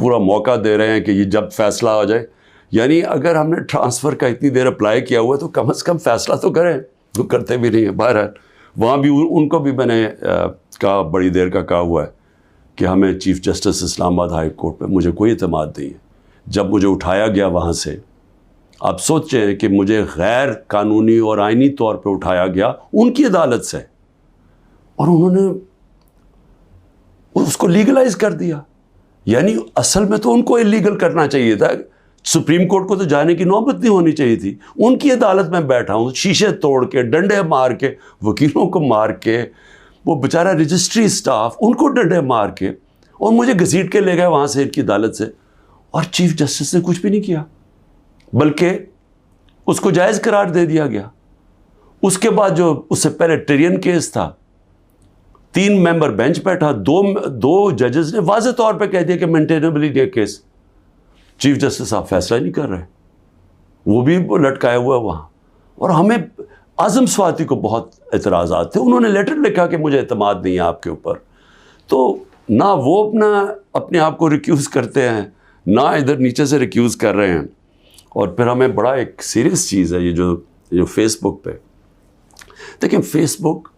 پورا موقع دے رہے ہیں کہ یہ جب فیصلہ آ جائے. یعنی اگر ہم نے ٹرانسفر کا اتنی دیر اپلائی کیا ہوا ہے تو کم از کم فیصلہ تو کریں. وہ کرتے بھی نہیں ہیں. بہرحال وہاں بھی ان کو بھی میں نے کہا, بڑی دیر کا کہا ہوا ہے کہ ہمیں چیف جسٹس اسلام آباد ہائی کورٹ پہ مجھے کوئی اعتماد نہیں ہے. جب مجھے اٹھایا گیا وہاں سے, آپ سوچیں کہ مجھے غیر قانونی اور آئینی طور پہ اٹھایا گیا ان کی عدالت سے, اور انہوں نے اس کو لیگلائز کر دیا. یعنی اصل میں تو ان کو اللیگل کرنا چاہیے تھا. سپریم کورٹ کو تو جانے کی نوبت نہیں ہونی چاہیے تھی. ان کی عدالت میں بیٹھا ہوں, شیشے توڑ کے, ڈنڈے مار کے, وکیلوں کو مار کے, وہ بیچارہ رجسٹری اسٹاف ان کو ڈنڈے مار کے, اور مجھے گھسیٹ کے لے گئے وہاں سے ان کی عدالت سے. اور چیف جسٹس نے کچھ بھی نہیں کیا, بلکہ اس کو جائز قرار دے دیا گیا. اس کے بعد جو اس سے پہلے ٹرین کیس تھا, 3 ممبر بینچ بیٹھا, دو ججز نے واضح طور پہ کہہ دیا کہ مینٹینیبل کیس. چیف جسٹس صاحب فیصلہ نہیں کر رہے, وہ بھی لٹکائے ہوا ہے وہاں. اور ہمیں اعظم سواتی کو بہت اعتراضات تھے. انہوں نے لیٹر لکھا کہ مجھے اعتماد نہیں ہے آپ کے اوپر. تو نہ وہ اپنے آپ کو ریکیوز کرتے ہیں, نہ ادھر نیچے سے ریکیوز کر رہے ہیں. اور پھر ہمیں بڑا ایک سیریس چیز ہے یہ جو فیس بک پہ دیکھیں, فیس بک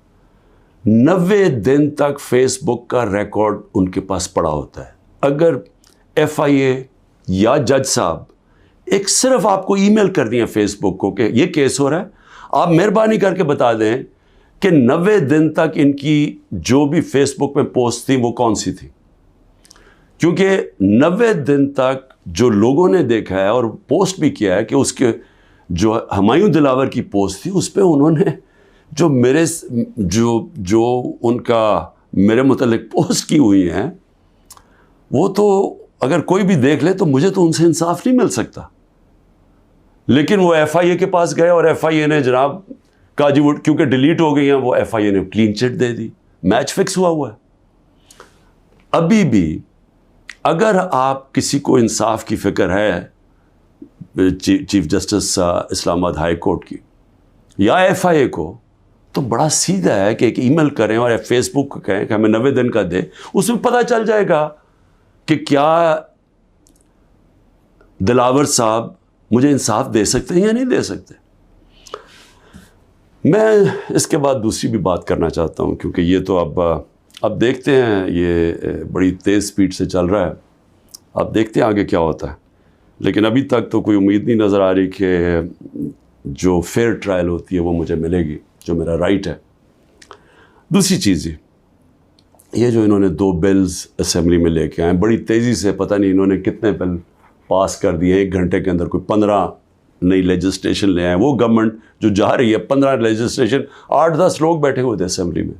90 دن تک فیس بک کا ریکارڈ ان کے پاس پڑا ہوتا ہے. اگر FIA یا جج صاحب ایک صرف آپ کو ای میل کرنی ہے فیس بک کو کہ یہ کیس ہو رہا ہے, آپ مہربانی کر کے بتا دیں کہ 90 دن تک ان کی جو بھی فیس بک پہ پوسٹ تھی وہ کون سی تھی. کیونکہ 90 دن تک جو لوگوں نے دیکھا ہے اور پوسٹ بھی کیا ہے کہ اس کے جو ہمایوں دلاور کی پوسٹ تھی اس پہ انہوں نے جو ان کا میرے متعلق پوسٹ کی ہوئی ہیں, وہ تو اگر کوئی بھی دیکھ لے تو مجھے تو ان سے انصاف نہیں مل سکتا. لیکن وہ FIA کے پاس گئے اور FIA نے جناب کہا جی وہ کیونکہ ڈیلیٹ ہو گئی ہیں, وہ FIA نے کلین چٹ دے دی. میچ فکس ہوا ہے. ابھی بھی اگر آپ کسی کو انصاف کی فکر ہے چیف جسٹس اسلام آباد ہائی کورٹ کی یا FIA کو, تو بڑا سیدھا ہے کہ ایک ای میل کریں اور فیس بک کو کہیں کہ ہمیں 90 دن کا دے. اس میں پتہ چل جائے گا کہ کیا دلاور صاحب مجھے انصاف دے سکتے ہیں یا نہیں دے سکتے. میں اس کے بعد دوسری بھی بات کرنا چاہتا ہوں, کیونکہ یہ تو اب دیکھتے ہیں, یہ بڑی تیز سپیڈ سے چل رہا ہے. اب دیکھتے ہیں آگے کیا ہوتا ہے. لیکن ابھی تک تو کوئی امید نہیں نظر آ رہی کہ جو فیئر ٹرائل ہوتی ہے وہ مجھے ملے گی, جو میرا رائٹ ہے. دوسری چیز یہ جو انہوں نے 2 بلز اسمبلی میں لے کے آئے بڑی تیزی سے, پتہ نہیں انہوں نے کتنے بل پاس کر دیے 1 گھنٹے کے اندر, کوئی 15 نئی لیجسلیشن لے آئے. وہ گورنمنٹ جو جا رہی ہے 15 لیجسلیشن, 8-10 لوگ بیٹھے ہوئے تھے اسمبلی میں.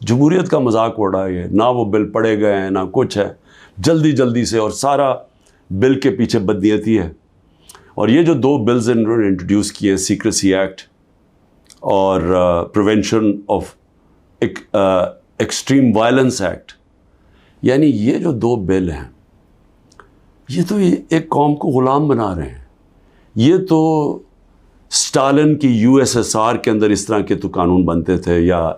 جمہوریت کا مذاق اڑا ہے, نہ وہ بل پڑھے گئے ہیں نہ کچھ ہے, جلدی سے, اور سارا بل کے پیچھے بدنیتی ہے. اور یہ جو 2 بلز انہوں نے انٹروڈیوس کیے ہیں, سیکریسی ایکٹ اور prevention of extreme violence act, یعنی یہ جو 2 بل ہیں یہ تو ایک قوم کو غلام بنا رہے ہیں. یہ تو اسٹالن کی USSR کے اندر اس طرح کے تو قانون بنتے تھے, یا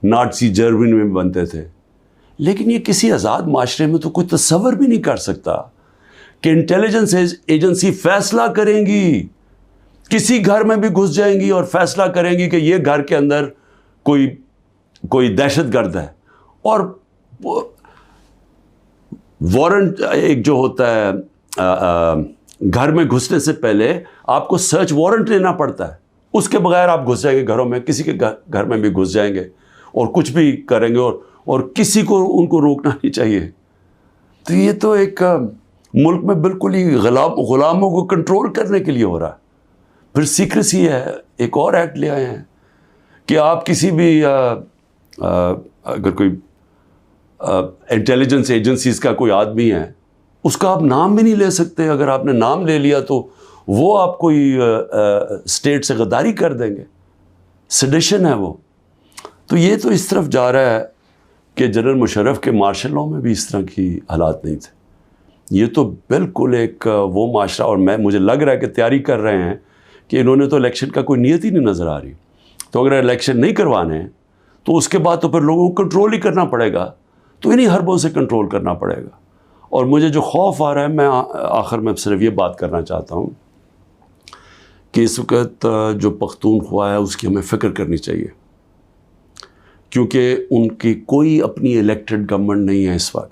نازی جرمنی میں بنتے تھے. لیکن یہ کسی آزاد معاشرے میں تو کوئی تصور بھی نہیں کر سکتا کہ انٹیلیجنس ایجنسی فیصلہ کریں گی, کسی گھر میں بھی گھس جائیں گی اور فیصلہ کریں گی کہ یہ گھر کے اندر کوئی دہشت گرد ہے, اور وارنٹ ایک جو ہوتا ہے گھر میں گھسنے سے پہلے آپ کو سرچ وارنٹ لینا پڑتا ہے, اس کے بغیر آپ گھس جائیں گے گھروں میں, کسی کے گھر میں بھی گھس جائیں گے اور کچھ بھی کریں گے, اور کسی کو ان کو روکنا نہیں چاہیے. تو یہ تو ایک ملک میں بالکل ہی غلاموں کو کنٹرول کرنے کے لیے ہو رہا ہے. پھر سیکریسی ہے, ایک اور ایکٹ لے آئے ہیں کہ آپ کسی بھی اگر کوئی انٹیلیجنس ایجنسیز کا کوئی آدمی ہے, اس کا آپ نام بھی نہیں لے سکتے. اگر آپ نے نام لے لیا تو وہ آپ کوئی اسٹیٹ سے غداری کر دیں گے, سیڈیشن ہے وہ. تو یہ تو اس طرف جا رہا ہے کہ جنرل مشرف کے مارشل لاء میں بھی اس طرح کی حالات نہیں تھے. یہ تو بالکل ایک وہ معاشرہ, اور مجھے لگ رہا ہے کہ تیاری کر رہے ہیں کہ انہوں نے تو الیکشن کا کوئی نیت ہی نہیں نظر آ رہی. تو اگر الیکشن نہیں کروانے ہیں تو اس کے بعد تو پھر لوگوں کو کنٹرول ہی کرنا پڑے گا, تو انہیں حربوں سے کنٹرول کرنا پڑے گا. اور مجھے جو خوف آ رہا ہے، میں آخر میں صرف یہ بات کرنا چاہتا ہوں کہ اس وقت جو پختونخوا ہے اس کی ہمیں فکر کرنی چاہیے، کیونکہ ان کی کوئی اپنی الیکٹڈ گورنمنٹ نہیں ہے اس وقت.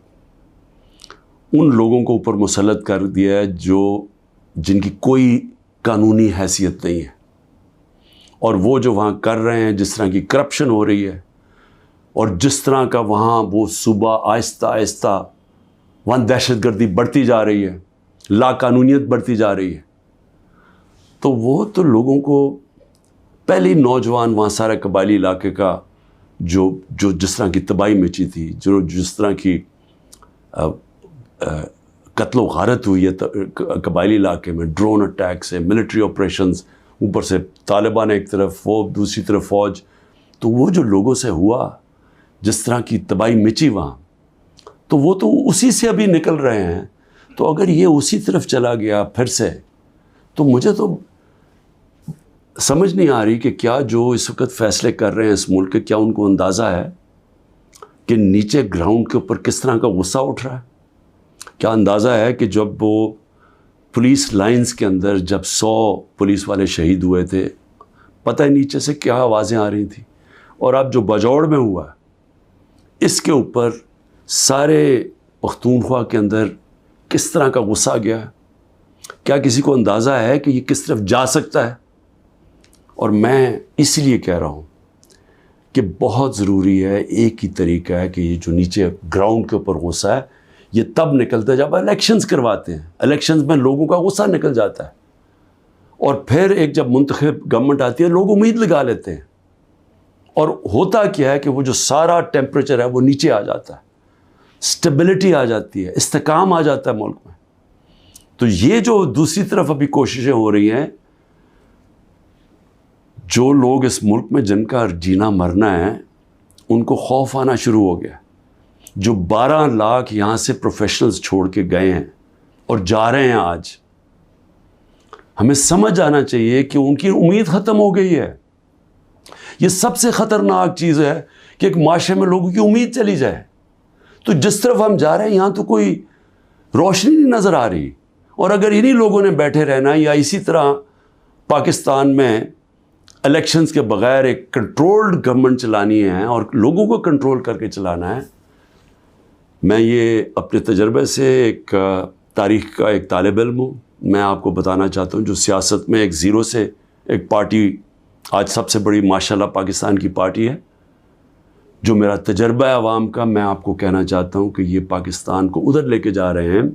ان لوگوں کو اوپر مسلط کر دیا ہے جن کی کوئی قانونی حیثیت نہیں ہے، اور وہ جو وہاں کر رہے ہیں، جس طرح کی کرپشن ہو رہی ہے اور جس طرح کا وہاں وہ صوبہ آہستہ آہستہ وہاں دہشت گردی بڑھتی جا رہی ہے، لا قانونیت بڑھتی جا رہی ہے، تو وہ تو لوگوں کو پہلے نوجوان وہاں سارے قبائلی علاقے کا جو جس طرح کی تباہی مچی تھی، جس طرح کی قتل و غارت ہوئی ہے قبائلی علاقے میں، ڈرون اٹیک سے، ملٹری آپریشنز، اوپر سے طالبان ایک طرف، وہ دوسری طرف فوج، تو وہ جو لوگوں سے ہوا، جس طرح کی تباہی مچی وہاں، تو وہ تو اسی سے ابھی نکل رہے ہیں. تو اگر یہ اسی طرف چلا گیا پھر سے، تو مجھے تو سمجھ نہیں آ رہی کہ کیا جو اس وقت فیصلے کر رہے ہیں اس ملک کے، کیا ان کو اندازہ ہے کہ نیچے گراؤنڈ کے اوپر کس طرح کا غصہ اٹھ رہا ہے؟ کیا اندازہ ہے کہ جب وہ پولیس لائنز کے اندر جب 100 پولیس والے شہید ہوئے تھے، پتہ ہے نیچے سے کیا آوازیں آ رہی تھیں؟ اور اب جو بجوڑ میں ہوا اس کے اوپر سارے پختونخوا کے اندر کس طرح کا غصہ گیا ہے؟ کیا کسی کو اندازہ ہے کہ یہ کس طرف جا سکتا ہے؟ اور میں اس لیے کہہ رہا ہوں کہ بہت ضروری ہے، ایک ہی طریقہ ہے کہ یہ جو نیچے گراؤنڈ کے اوپر غصہ ہے یہ تب نکلتا ہے جب الیکشنز کرواتے ہیں. الیکشنز میں لوگوں کا غصہ نکل جاتا ہے، اور پھر ایک جب منتخب گورنمنٹ آتی ہے لوگ امید لگا لیتے ہیں، اور ہوتا کیا ہے کہ وہ جو سارا ٹیمپریچر ہے وہ نیچے آ جاتا ہے، اسٹیبلٹی آ جاتی ہے، استحکام آ جاتا ہے ملک میں. تو یہ جو دوسری طرف ابھی کوششیں ہو رہی ہیں، جو لوگ اس ملک میں جن کا جینا مرنا ہے ان کو خوف آنا شروع ہو گیا. جو 12 لاکھ یہاں سے پروفیشنلز چھوڑ کے گئے ہیں اور جا رہے ہیں، آج ہمیں سمجھ آنا چاہیے کہ ان کی امید ختم ہو گئی ہے. یہ سب سے خطرناک چیز ہے کہ ایک معاشرے میں لوگوں کی امید چلی جائے. تو جس طرف ہم جا رہے ہیں یہاں تو کوئی روشنی نہیں نظر آ رہی، اور اگر انہی لوگوں نے بیٹھے رہنا یا اسی طرح پاکستان میں الیکشنز کے بغیر ایک کنٹرولڈ گورنمنٹ چلانی ہے اور لوگوں کو کنٹرول کر کے چلانا ہے. میں یہ اپنے تجربے سے ایک تاریخ کا ایک طالب علم ہوں، میں آپ کو بتانا چاہتا ہوں جو سیاست میں ایک زیرو سے ایک پارٹی آج سب سے بڑی ماشاءاللہ پاکستان کی پارٹی ہے. جو میرا تجربہ ہے عوام کا، میں آپ کو کہنا چاہتا ہوں کہ یہ پاکستان کو ادھر لے کے جا رہے ہیں.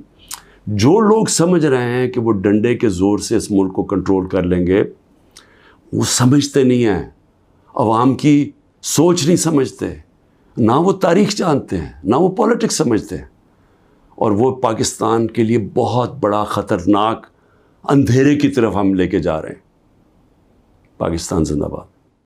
جو لوگ سمجھ رہے ہیں کہ وہ ڈنڈے کے زور سے اس ملک کو کنٹرول کر لیں گے، وہ سمجھتے نہیں ہیں، عوام کی سوچ نہیں سمجھتے، نہ وہ تاریخ جانتے ہیں، نہ وہ پولیٹکس سمجھتے ہیں، اور وہ پاکستان کے لیے بہت بڑا خطرناک اندھیرے کی طرف ہم لے کے جا رہے ہیں. پاکستان زندہ باد.